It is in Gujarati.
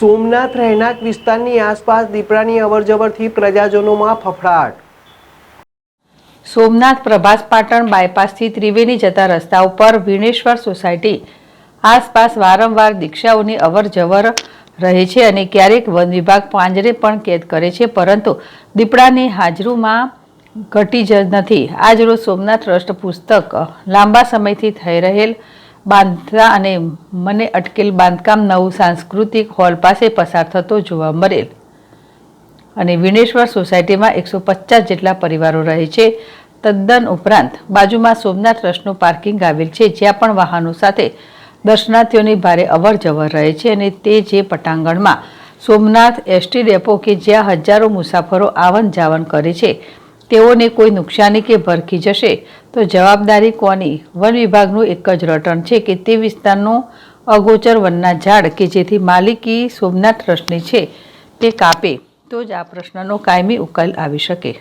સોમનાથ રહેણાંક વિસ્તારની આસપાસ દીપડાની અવરજવરથી પ્રજાજનોમાં ફફડાટ। સોમનાથ પ્રભાસ પાટણ બાયપાસથી ત્રિવેણી જતા રસ્તા ઉપર વિણેશ્વર સોસાયટી આસપાસ વારંવાર દીક્ષાઓની અવરજવર રહે છે અને ક્યારેક વન વિભાગ પાંજરે પણ કેદ કરે છે, પરંતુ દીપડાની હાજરીમાં ઘટી જ નથી। આજરોજ સોમનાથ ટ્રસ્ટ પુસ્તક લાંબા સમયથી થઈ રહેલ બાંધતા અને મને અટકેલ બાંધકામ નવું સાંસ્કૃતિક હોલ પાસે પસાર થતો જોવા મળેલ અને વિણેશ્વર સોસાયટીમાં 150 જેટલા પરિવારો રહે છે। તદ્દન ઉપરાંત બાજુમાં સોમનાથ ટ્રસ્ટનું પાર્કિંગ આવેલ છે, જ્યાં પણ વાહનો સાથે દર્શનાર્થીઓની ભારે અવર જવર રહે છે અને તે જે પટાંગણમાં સોમનાથ એસટી ડેપો કે જ્યાં હજારો મુસાફરો આવન જાવન કરે છે, તેઓને કોઈ નુકસાની કે ભરખી જશે તો જવાબદારી કોની? વન વિભાગનું એક જ રટણ છે કે તે વિસ્તારનું અગોચર વનના ઝાડ કે જેથી માલિકી સોમનાથ ટ્રસ્ટની છે તે કાપે તો જ આ પ્રશ્નનો કાયમી ઉકેલ આવી શકે।